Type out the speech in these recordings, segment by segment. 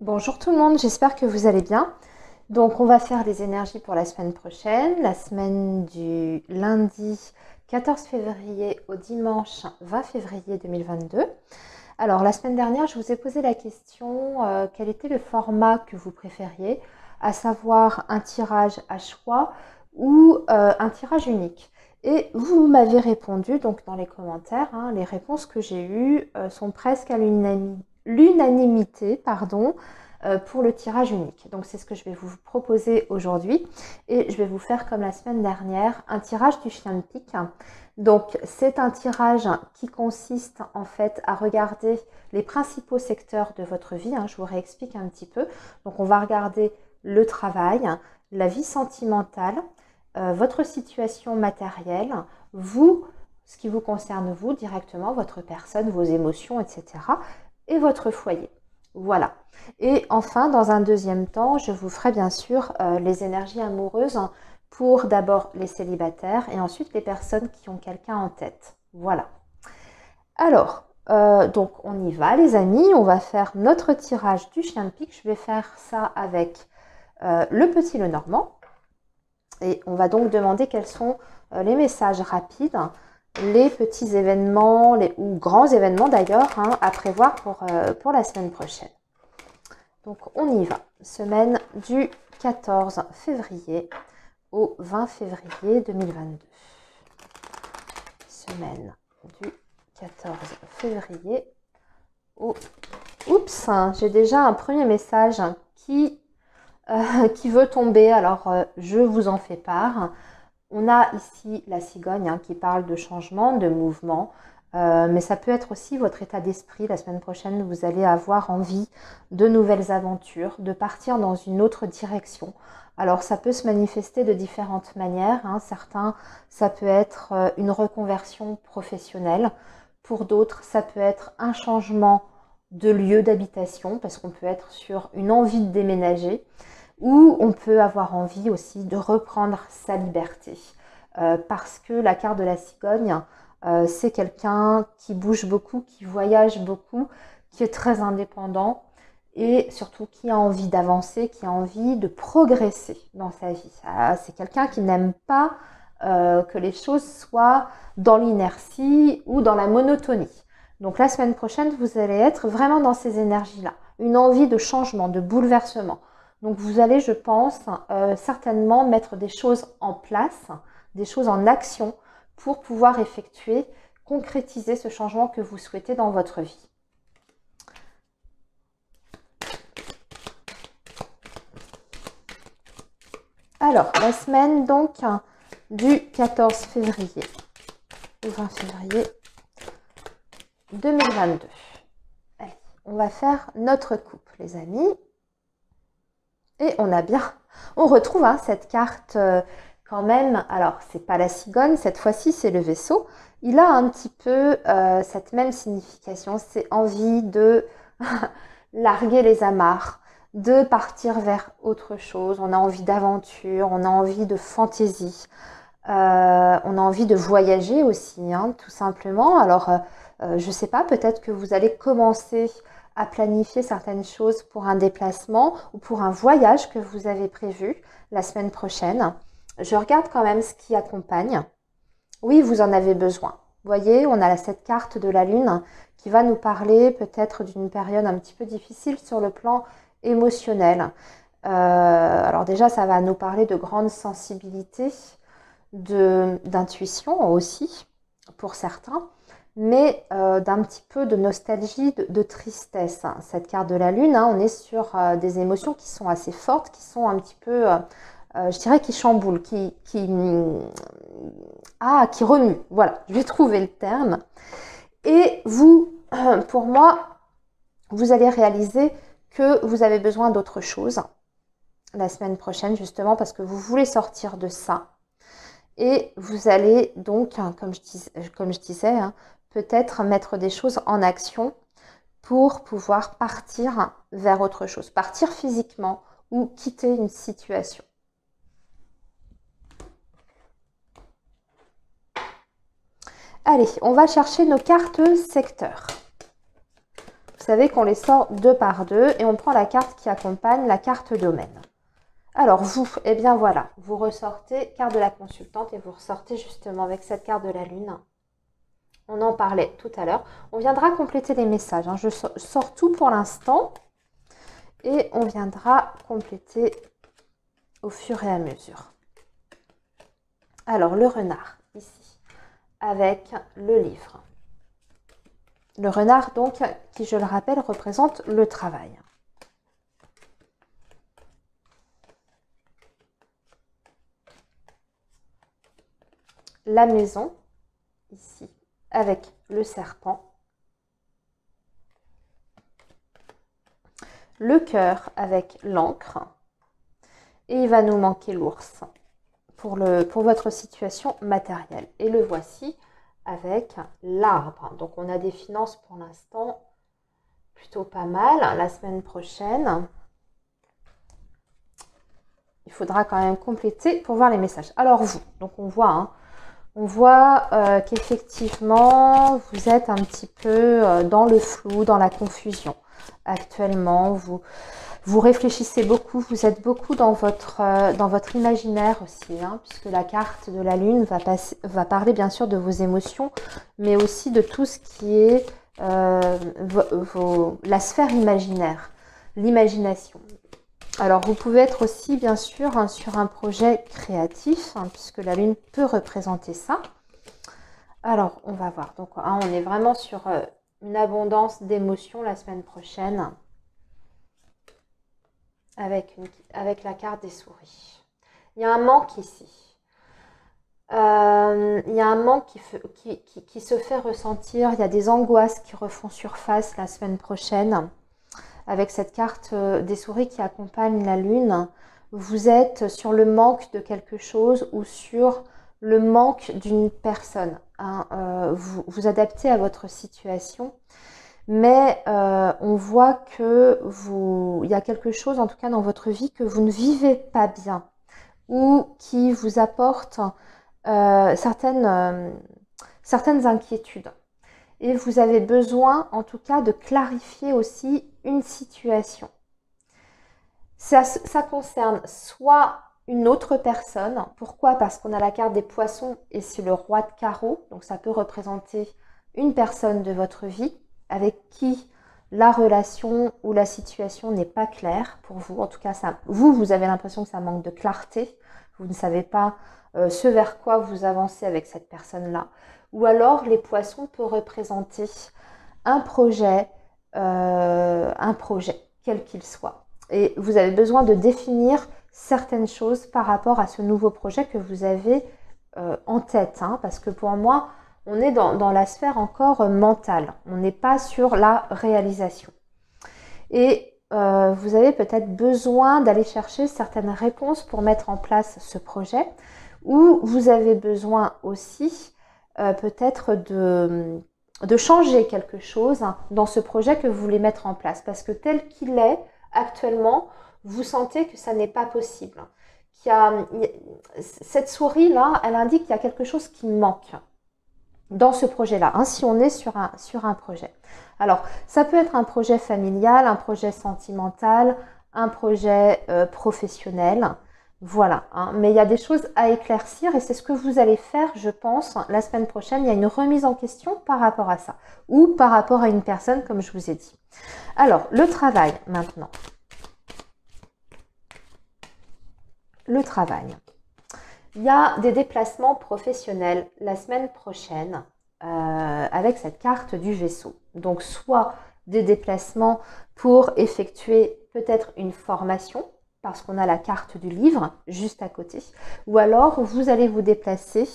Bonjour tout le monde, j'espère que vous allez bien. Donc on va faire les énergies pour la semaine prochaine, la semaine du lundi 14 février au dimanche 20 février 2022. Alors la semaine dernière, je vous ai posé la question quel était le format que vous préfériez, à savoir un tirage à choix ou un tirage unique. Et vous m'avez répondu donc dans les commentaires, les réponses que j'ai eues sont presque à l'unanimité, pour le tirage unique. Donc c'est ce que je vais vous proposer aujourd'hui et je vais vous faire comme la semaine dernière un tirage du chien de pique. Donc c'est un tirage qui consiste en fait à regarder les principaux secteurs de votre vie. Je vous réexplique un petit peu. Donc on va regarder le travail, la vie sentimentale, votre situation matérielle, vous, ce qui vous concerne vous directement, votre personne, vos émotions, etc. et votre foyer. Voilà. Et enfin, dans un deuxième temps, je vous ferai bien sûr les énergies amoureuses pour d'abord les célibataires et ensuite les personnes qui ont quelqu'un en tête. Voilà. Alors, donc on y va les amis, on va faire notre tirage du chien de pique. Je vais faire ça avec le petit Lenormand. Et on va donc demander quels sont les messages rapides, les petits événements, ou grands événements d'ailleurs, à prévoir pour la semaine prochaine. Donc on y va. Semaine du 14 février au 20 février 2022. Semaine du 14 février au... Oups, j'ai déjà un premier message qui veut tomber, alors je vous en fais part. On a ici la cigogne qui parle de changement, de mouvement, mais ça peut être aussi votre état d'esprit. La semaine prochaine, vous allez avoir envie de nouvelles aventures, de partir dans une autre direction. Alors ça peut se manifester de différentes manières. Certains, ça peut être une reconversion professionnelle. Pour d'autres, ça peut être un changement de lieu d'habitation, parce qu'on peut être sur une envie de déménager, ou on peut avoir envie aussi de reprendre sa liberté. Parce que la carte de la cigogne, c'est quelqu'un qui bouge beaucoup, qui voyage beaucoup, qui est très indépendant et surtout qui a envie d'avancer, qui a envie de progresser dans sa vie. C'est quelqu'un qui n'aime pas que les choses soient dans l'inertie ou dans la monotonie. Donc la semaine prochaine, vous allez être vraiment dans ces énergies-là. Une envie de changement, de bouleversement. Donc vous allez, je pense, certainement mettre des choses en place, des choses en action pour pouvoir effectuer, concrétiser ce changement que vous souhaitez dans votre vie. Alors, la semaine donc du 14 février au 20 février 2022. Allez, on va faire notre coupe, les amis. Et on retrouve cette carte quand même. Alors, c'est pas la cigogne, cette fois-ci, c'est le vaisseau. Il a un petit peu cette même signification. C'est envie de larguer les amarres, de partir vers autre chose. On a envie d'aventure, on a envie de fantaisie. On a envie de voyager aussi, tout simplement. Alors, je ne sais pas, peut-être que vous allez commencer à planifier certaines choses pour un déplacement ou pour un voyage que vous avez prévu la semaine prochaine. Je regarde quand même ce qui accompagne. Oui, vous en avez besoin. Vous voyez, on a cette carte de la Lune qui va nous parler peut-être d'une période un petit peu difficile sur le plan émotionnel. Alors déjà, ça va nous parler de grande sensibilité, d'intuition aussi pour certains, mais d'un petit peu de nostalgie, de tristesse. Cette carte de la Lune, on est sur des émotions qui sont assez fortes, qui sont un petit peu, je dirais, qui chamboulent, qui remuent. Voilà, je vais trouver le terme. Et vous, pour moi, vous allez réaliser que vous avez besoin d'autre chose la semaine prochaine, justement, parce que vous voulez sortir de ça. Et vous allez donc, comme je disais, peut-être mettre des choses en action pour pouvoir partir vers autre chose, partir physiquement ou quitter une situation. Allez, on va chercher nos cartes secteurs. Vous savez qu'on les sort 2 par 2 et on prend la carte qui accompagne la carte domaine. Alors vous, eh bien voilà, vous ressortez carte de la consultante et vous ressortez justement avec cette carte de la lune. On en parlait tout à l'heure. On viendra compléter les messages. Je sors tout pour l'instant et on viendra compléter au fur et à mesure. Alors le renard, ici, avec le livre. Le renard, donc, qui, je le rappelle, représente le travail. La maison, ici, avec le serpent. Le cœur avec l'encre. Et il va nous manquer l'ours pour votre situation matérielle. Et le voici avec l'arbre. Donc on a des finances pour l'instant plutôt pas mal. La semaine prochaine, il faudra quand même compléter pour voir les messages. Alors vous, donc on voit qu'effectivement vous êtes un petit peu dans le flou, dans la confusion. Actuellement, vous réfléchissez beaucoup, vous êtes beaucoup dans votre imaginaire aussi, puisque la carte de la lune va parler bien sûr de vos émotions, mais aussi de tout ce qui est la sphère imaginaire, l'imagination. Alors vous pouvez être aussi bien sûr sur un projet créatif, puisque la lune peut représenter ça. Alors on va voir, donc on est vraiment sur une abondance d'émotions la semaine prochaine. Avec la carte des souris. Il y a un manque ici. Il y a un manque qui se fait ressentir. Il y a des angoisses qui refont surface la semaine prochaine. Avec cette carte des souris qui accompagne la lune, vous êtes sur le manque de quelque chose ou sur le manque d'une personne. Vous adaptez à votre situation. Mais on voit que il y a quelque chose, en tout cas dans votre vie, que vous ne vivez pas bien ou qui vous apporte certaines inquiétudes. Et vous avez besoin, en tout cas, de clarifier aussi une situation. Ça concerne soit une autre personne. Pourquoi? Parce qu'on a la carte des poissons et c'est le roi de carreau. Donc ça peut représenter une personne de votre vie avec qui la relation ou la situation n'est pas claire pour vous. En tout cas, vous avez l'impression que ça manque de clarté. Vous ne savez pas ce vers quoi vous avancez avec cette personne-là. Ou alors, les poissons peuvent représenter un projet, quel qu'il soit. Et vous avez besoin de définir certaines choses par rapport à ce nouveau projet que vous avez en tête. Parce que pour moi, on est dans la sphère encore mentale. On n'est pas sur la réalisation. Et vous avez peut-être besoin d'aller chercher certaines réponses pour mettre en place ce projet. Ou vous avez besoin aussi peut-être de changer quelque chose dans ce projet que vous voulez mettre en place. Parce que tel qu'il est actuellement, vous sentez que ça n'est pas possible. Cette souris-là, elle indique qu'il y a quelque chose qui manque dans ce projet-là, si on est sur un projet. Alors, ça peut être un projet familial, un projet sentimental, un projet professionnel, voilà. Mais il y a des choses à éclaircir et c'est ce que vous allez faire, je pense, la semaine prochaine. Il y a une remise en question par rapport à ça ou par rapport à une personne, comme je vous ai dit. Alors, le travail maintenant. Le travail. Il y a des déplacements professionnels la semaine prochaine avec cette carte du vaisseau. Donc, soit des déplacements pour effectuer peut-être une formation, parce qu'on a la carte du livre juste à côté, ou alors vous allez vous déplacer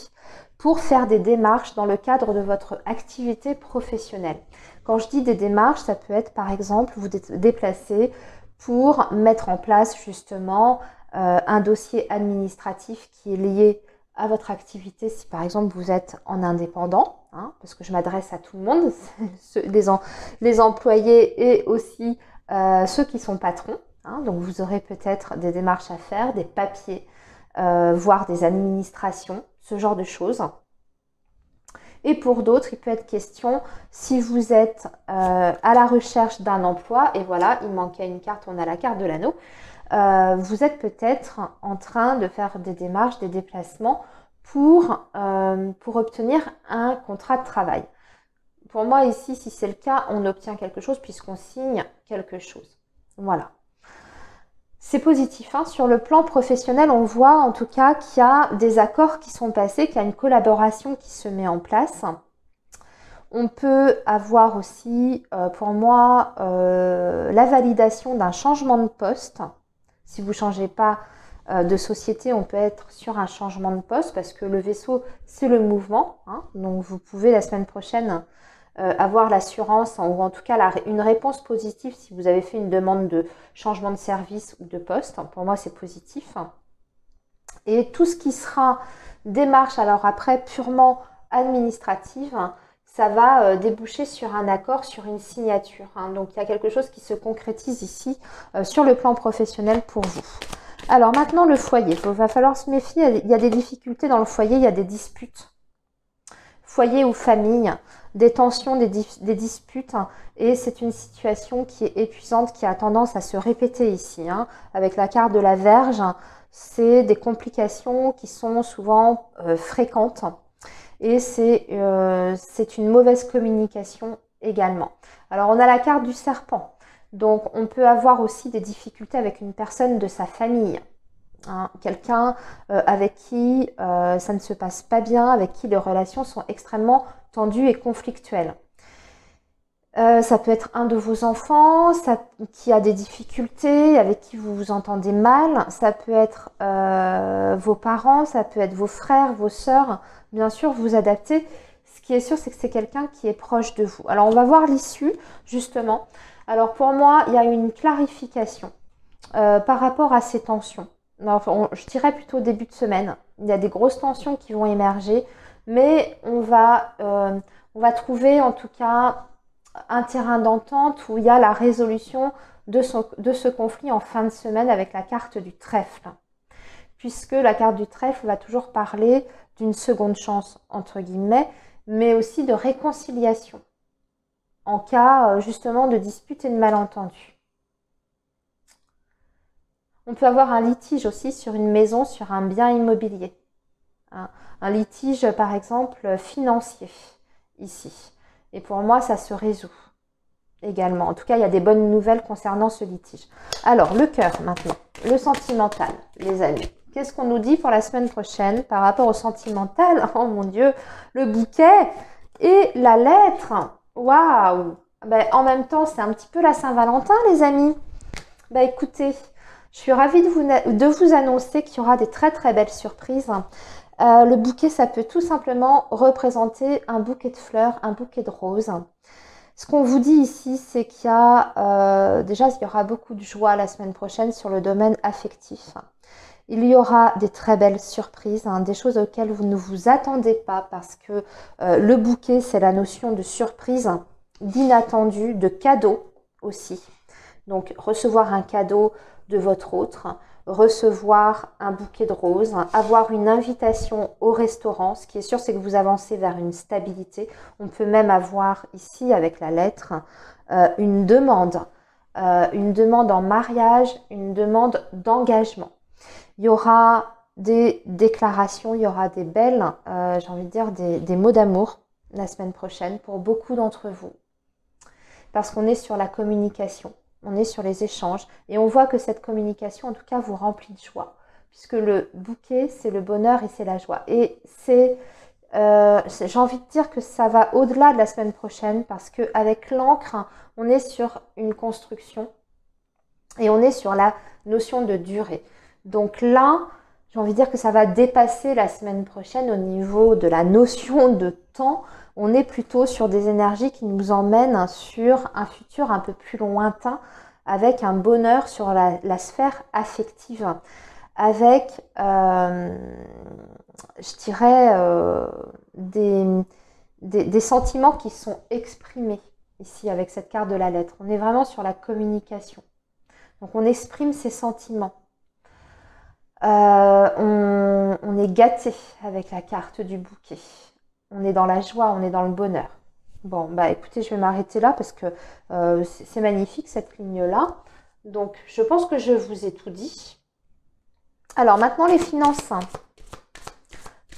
pour faire des démarches dans le cadre de votre activité professionnelle. Quand je dis des démarches, ça peut être par exemple vous déplacer pour mettre en place justement un dossier administratif qui est lié à votre activité si par exemple vous êtes en indépendant, parce que je m'adresse à tout le monde, les employés et aussi ceux qui sont patrons. Donc vous aurez peut-être des démarches à faire, des papiers, voire des administrations, ce genre de choses. Et pour d'autres, il peut être question, si vous êtes à la recherche d'un emploi, et voilà, il manquait une carte, on a la carte de l'anneau, vous êtes peut-être en train de faire des démarches, des déplacements pour obtenir un contrat de travail. Pour moi ici, si c'est le cas, on obtient quelque chose puisqu'on signe quelque chose. Voilà. C'est positif, hein. Sur le plan professionnel, on voit en tout cas qu'il y a des accords qui sont passés, qu'il y a une collaboration qui se met en place. On peut avoir aussi, pour moi, la validation d'un changement de poste. Si vous ne changez pas de société, on peut être sur un changement de poste parce que le vaisseau, c'est le mouvement, hein. Donc, vous pouvez la semaine prochaine avoir l'assurance, ou en tout cas une réponse positive si vous avez fait une demande de changement de service ou de poste. Pour moi, c'est positif. Et tout ce qui sera démarche, alors après, purement administrative, ça va déboucher sur un accord, sur une signature, hein. Donc, il y a quelque chose qui se concrétise ici sur le plan professionnel pour vous. Alors, maintenant, le foyer. Il va falloir se méfier. Il y a des difficultés dans le foyer, il y a des disputes. Foyer ou famille, des tensions, des disputes, hein, et c'est une situation qui est épuisante, qui a tendance à se répéter ici, hein. Avec la carte de la Vierge, c'est des complications qui sont souvent fréquentes, et c'est une mauvaise communication également. Alors on a la carte du serpent, donc on peut avoir aussi des difficultés avec une personne de sa famille, hein, quelqu'un avec qui ça ne se passe pas bien, avec qui les relations sont extrêmement tendues et conflictuelles. Ça peut être un de vos enfants qui a des difficultés, avec qui vous vous entendez mal. Ça peut être vos parents, ça peut être vos frères, vos sœurs. Bien sûr, vous adaptez. Ce qui est sûr, c'est que c'est quelqu'un qui est proche de vous. Alors, on va voir l'issue, justement. Alors, pour moi, il y a une clarification par rapport à ces tensions. Enfin, je dirais plutôt début de semaine. Il y a des grosses tensions qui vont émerger, mais on va trouver en tout cas un terrain d'entente où il y a la résolution de ce conflit en fin de semaine avec la carte du trèfle. Puisque la carte du trèfle va toujours parler d'une seconde chance, entre guillemets, mais aussi de réconciliation en cas justement de dispute et de malentendu. On peut avoir un litige aussi sur une maison, sur un bien immobilier. Un litige, par exemple, financier, ici. Et pour moi, ça se résout également. En tout cas, il y a des bonnes nouvelles concernant ce litige. Alors, le cœur maintenant, le sentimental, les amis. Qu'est-ce qu'on nous dit pour la semaine prochaine par rapport au sentimental? Oh mon Dieu, le bouquet et la lettre. Waouh! Ben, en même temps, c'est un petit peu la Saint-Valentin, les amis. Ben, écoutez, je suis ravie de vous annoncer qu'il y aura des très très belles surprises. Le bouquet, ça peut tout simplement représenter un bouquet de fleurs, un bouquet de roses. Ce qu'on vous dit ici, c'est qu'il y a déjà, il y aura beaucoup de joie la semaine prochaine sur le domaine affectif. Il y aura des très belles surprises, hein, des choses auxquelles vous ne vous attendez pas, parce que le bouquet, c'est la notion de surprise, d'inattendu, de cadeau aussi. Donc, recevoir un cadeau de votre autre, recevoir un bouquet de roses, avoir une invitation au restaurant. Ce qui est sûr, c'est que vous avancez vers une stabilité. On peut même avoir ici, avec la lettre, une demande en mariage, une demande d'engagement. Il y aura des déclarations, il y aura des belles, j'ai envie de dire, des mots d'amour la semaine prochaine pour beaucoup d'entre vous. Parce qu'on est sur la communication. On est sur les échanges et on voit que cette communication, en tout cas, vous remplit de joie. Puisque le bouquet, c'est le bonheur et c'est la joie. Et j'ai envie de dire que ça va au-delà de la semaine prochaine parce qu'avec l'encre, on est sur une construction et on est sur la notion de durée. Donc là, j'ai envie de dire que ça va dépasser la semaine prochaine au niveau de la notion de temps. On est plutôt sur des énergies qui nous emmènent sur un futur un peu plus lointain avec un bonheur sur la sphère affective, avec, je dirais, des sentiments qui sont exprimés ici avec cette carte de la lettre. On est vraiment sur la communication. Donc on exprime ses sentiments. On est gâté avec la carte du bouquet. On est dans la joie, on est dans le bonheur. Bon, bah écoutez, je vais m'arrêter là parce que c'est magnifique cette ligne-là. Donc, je pense que je vous ai tout dit. Alors, maintenant, les finances.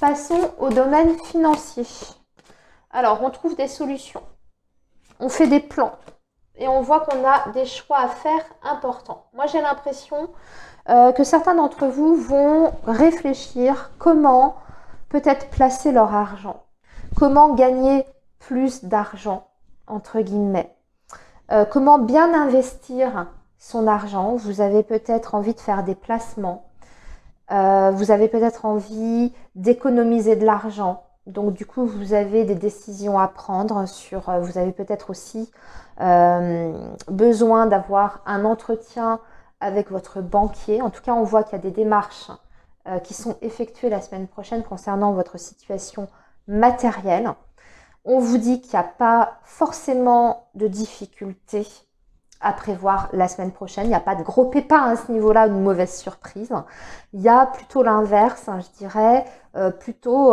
Passons au domaine financier. Alors, on trouve des solutions. On fait des plans. Et on voit qu'on a des choix à faire importants. Moi, j'ai l'impression que certains d'entre vous vont réfléchir comment peut-être placer leur argent. Comment gagner plus d'argent, entre guillemets. Comment bien investir son argent. Vous avez peut-être envie de faire des placements. Vous avez peut-être envie d'économiser de l'argent. Donc, du coup, vous avez des décisions à prendre sur... vous avez peut-être aussi besoin d'avoir un entretien avec votre banquier. En tout cas, on voit qu'il y a des démarches qui sont effectuées la semaine prochaine concernant votre situation matérielle. On vous dit qu'il n'y a pas forcément de difficultés à prévoir la semaine prochaine. Il n'y a pas de gros pépins à ce niveau-là, une mauvaise surprise. Il y a plutôt l'inverse, je dirais, plutôt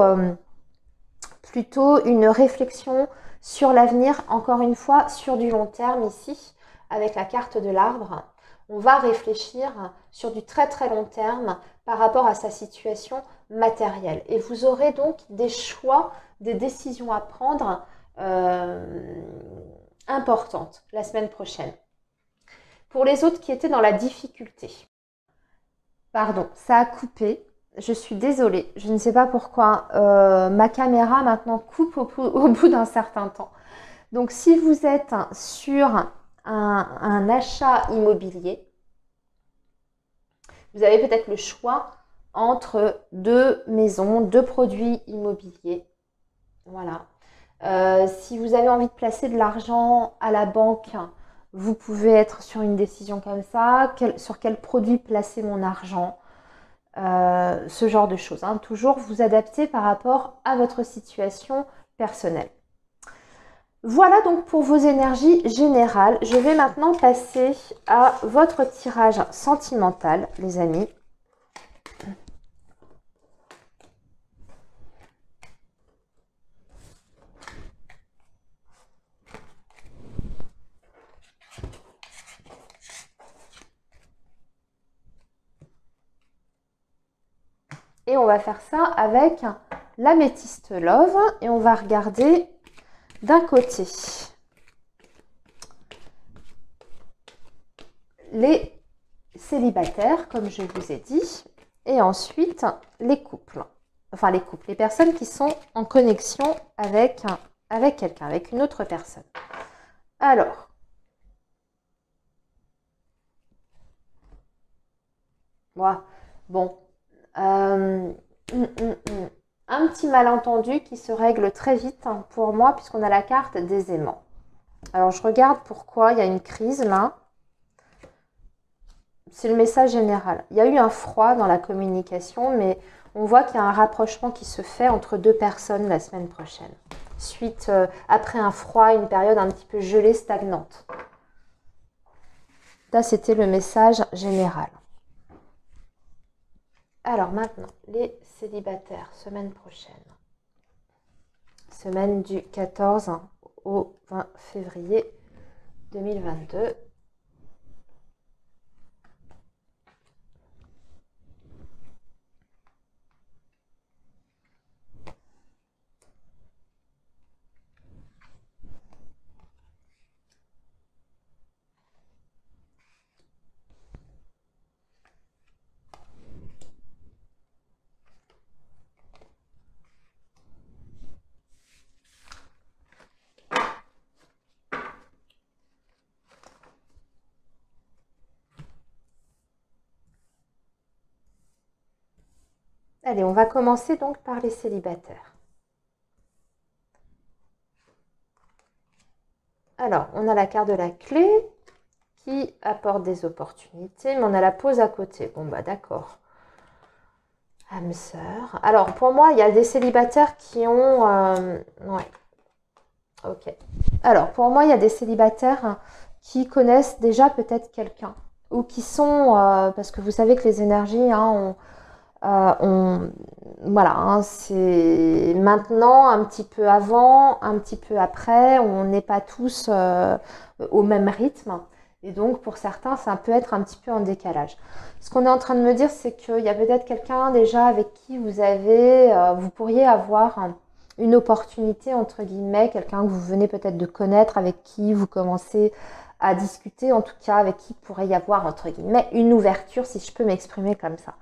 une réflexion sur l'avenir, encore une fois, sur du long terme ici, avec la carte de l'arbre. On va réfléchir sur du très très long terme par rapport à sa situation matérielle. Et vous aurez donc des choix, des décisions à prendre importantes la semaine prochaine. Pour les autres qui étaient dans la difficulté, pardon, ça a coupé, je suis désolée, je ne sais pas pourquoi, ma caméra maintenant coupe au bout d'un certain temps. Donc si vous êtes sur un achat immobilier, vous avez peut-être le choix entre deux maisons, deux produits immobiliers. Voilà. Si vous avez envie de placer de l'argent à la banque, vous pouvez être sur une décision comme ça. Sur quel produit placer mon argent, ce genre de choses. Toujours vous adapter par rapport à votre situation personnelle. Voilà donc pour vos énergies générales. Je vais maintenant passer à votre tirage sentimental, les amis. Et on va faire ça avec l'améthyste Love et on va regarder d'un côté les célibataires, comme je vous ai dit, et ensuite les couples. Enfin les couples, les personnes qui sont en connexion avec quelqu'un, avec une autre personne. Alors, moi, bon, un petit malentendu qui se règle très vite pour moi puisqu'on a la carte des aimants. Alors je regarde pourquoi il y a une crise là. C'est le message général. Il y a eu un froid dans la communication, mais on voit qu'il y a un rapprochement qui se fait entre deux personnes la semaine prochaine. Suite, après un froid, une période un petit peu gelée, stagnante. Là, c'était le message général. Alors maintenant, les célibataires, semaine prochaine. Semaine du 14 au 20 février 2022. Allez, on va commencer donc par les célibataires. Alors, on a la carte de la clé qui apporte des opportunités, mais on a la pause à côté. Bon, bah d'accord. Âme sœur. Alors, pour moi, il y a des célibataires qui ont... ouais. Ok. Alors, pour moi, il y a des célibataires qui connaissent déjà peut-être quelqu'un. Ou qui sont... parce que vous savez que les énergies, Voilà, hein, c'est maintenant, un petit peu avant, un petit peu après, on n'est pas tous au même rythme. Et donc, pour certains, ça peut être un petit peu en décalage. Ce qu'on est en train de me dire, c'est qu'il y a peut-être quelqu'un déjà avec qui vous pourriez avoir une opportunité, entre guillemets, quelqu'un que vous venez peut-être de connaître, avec qui vous commencez à discuter, en tout cas, avec qui pourrait y avoir, entre guillemets, une ouverture, si je peux m'exprimer comme ça.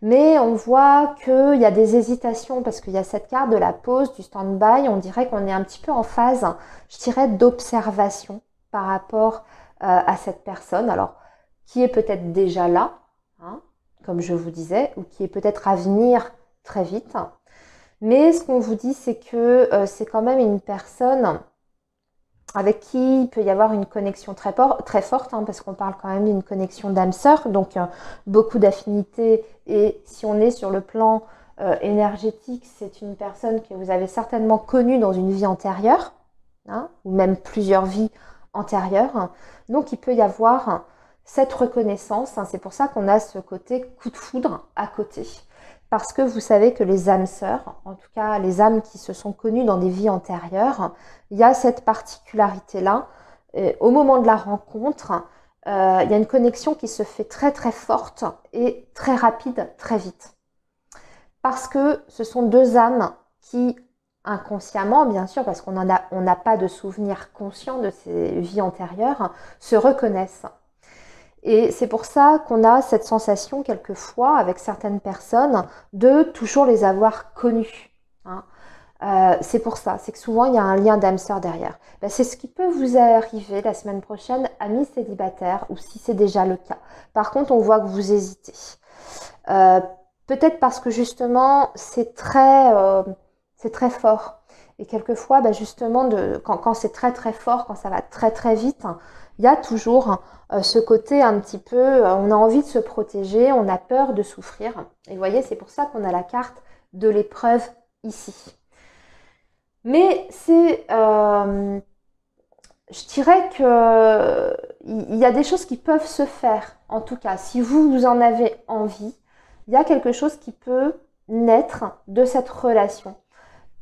Mais on voit qu'il y a des hésitations parce qu'il y a cette carte de la pause, du stand-by. On dirait qu'on est un petit peu en phase, je dirais, d'observation par rapport à cette personne. Alors, qui est peut-être déjà là, hein, comme je vous disais, ou qui est peut-être à venir très vite. Mais ce qu'on vous dit, c'est que c'est quand même une personne avec qui il peut y avoir une connexion très forte, hein, parce qu'on parle quand même d'une connexion d'âme sœur, donc beaucoup d'affinités. Et si on est sur le plan énergétique, c'est une personne que vous avez certainement connue dans une vie antérieure, hein, ou même plusieurs vies antérieures. Donc il peut y avoir cette reconnaissance, hein, c'est pour ça qu'on a ce côté coup de foudre à côté. Parce que vous savez que les âmes sœurs, en tout cas les âmes qui se sont connues dans des vies antérieures, il y a cette particularité-là. Au moment de la rencontre, il y a une connexion qui se fait très très forte et très rapide, très vite. Parce que ce sont deux âmes qui, inconsciemment, bien sûr, parce qu'on n'a pas de souvenir conscient de ces vies antérieures, se reconnaissent. Et c'est pour ça qu'on a cette sensation quelquefois avec certaines personnes de toujours les avoir connues, hein. C'est pour ça, c'est que souvent il y a un lien d'âme sœur derrière. Ben, c'est ce qui peut vous arriver la semaine prochaine, amis célibataires, ou si c'est déjà le cas. Par contre, on voit que vous hésitez. Peut-être parce que justement c'est très fort. Et quelquefois, ben justement, quand c'est très très fort, quand ça va très très vite, il y a toujours ce côté un petit peu, on a envie de se protéger, on a peur de souffrir. Et vous voyez, c'est pour ça qu'on a la carte de l'épreuve ici. Mais c'est, je dirais que il y a des choses qui peuvent se faire. En tout cas, si vous en avez envie, il y a quelque chose qui peut naître de cette relation.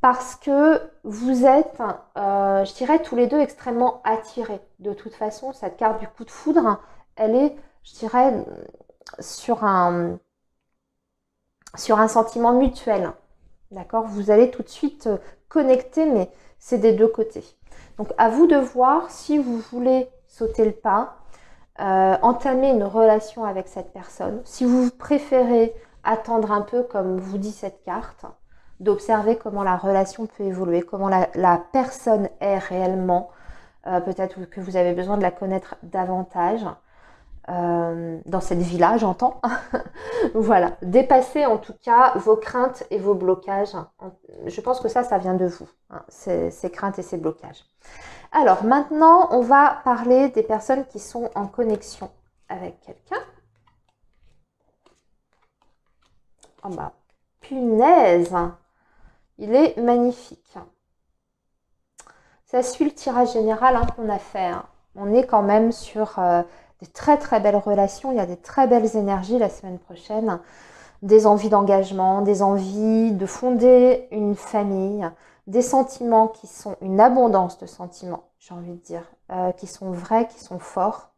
Parce que vous êtes, je dirais, tous les deux extrêmement attirés. De toute façon, cette carte du coup de foudre, elle est, je dirais, sur un sentiment mutuel. D'accord? Vous allez tout de suite connecter, mais c'est des deux côtés. Donc, à vous de voir si vous voulez sauter le pas, entamer une relation avec cette personne. Si vous préférez attendre un peu, comme vous dit cette carte, d'observer comment la relation peut évoluer, comment la personne est réellement. Peut-être que vous avez besoin de la connaître davantage. Dans cette vie-là, j'entends. Voilà, dépassez en tout cas vos craintes et vos blocages. Je pense que ça vient de vous, hein, ces craintes et ces blocages. Alors maintenant, on va parler des personnes qui sont en connexion avec quelqu'un. Oh bah, punaise! Il est magnifique. Ça suit le tirage général qu'on a fait, hein. On est quand même sur des très très belles relations. Il y a des très belles énergies la semaine prochaine. Des envies d'engagement, des envies de fonder une famille, des sentiments qui sont une abondance de sentiments, j'ai envie de dire, qui sont vrais, qui sont forts.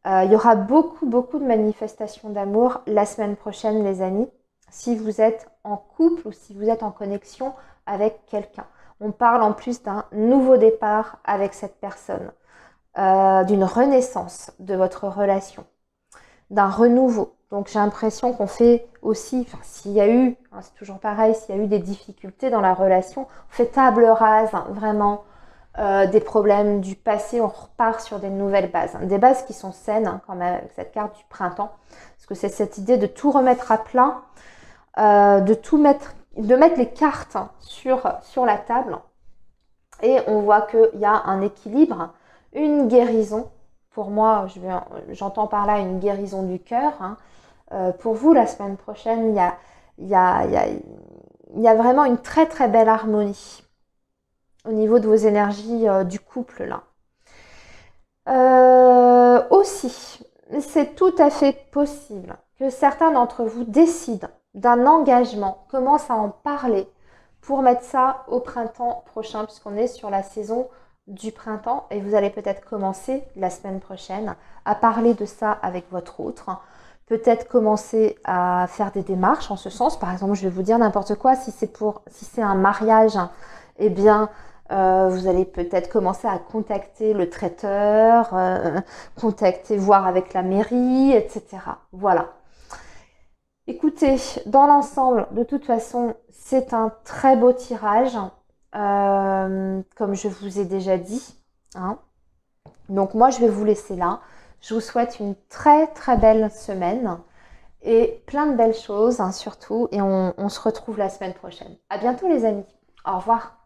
Il y aura beaucoup beaucoup de manifestations d'amour la semaine prochaine, les amis. Si vous êtes en couple ou si vous êtes en connexion avec quelqu'un. On parle en plus d'un nouveau départ avec cette personne, d'une renaissance de votre relation, d'un renouveau. Donc j'ai l'impression qu'on fait aussi, s'il y a eu, hein, c'est toujours pareil, s'il y a eu des difficultés dans la relation, on fait table rase, hein, vraiment, des problèmes du passé, on repart sur des nouvelles bases. Hein, des bases qui sont saines, hein, quand même, avec cette carte du printemps, parce que c'est cette idée de tout remettre à plat, de mettre les cartes sur la table. Et on voit qu'il y a un équilibre, une guérison. Pour moi, j'entends par là une guérison du cœur. Hein. Pour vous, la semaine prochaine, il y a vraiment une très très belle harmonie au niveau de vos énergies du couple là. Aussi, c'est tout à fait possible que certains d'entre vous décident d'un engagement. Commence à en parler pour mettre ça au printemps prochain, puisqu'on est sur la saison du printemps et vous allez peut-être commencer la semaine prochaine à parler de ça avec votre autre. Peut-être commencer à faire des démarches en ce sens. Par exemple, je vais vous dire n'importe quoi, si c'est un mariage, eh bien, vous allez peut-être commencer à contacter le traiteur, voir avec la mairie, etc. Voilà. Écoutez, dans l'ensemble, de toute façon, c'est un très beau tirage, comme je vous ai déjà dit, hein. Donc moi, je vais vous laisser là. Je vous souhaite une très très belle semaine et plein de belles choses, hein, surtout. Et on se retrouve la semaine prochaine. À bientôt les amis. Au revoir.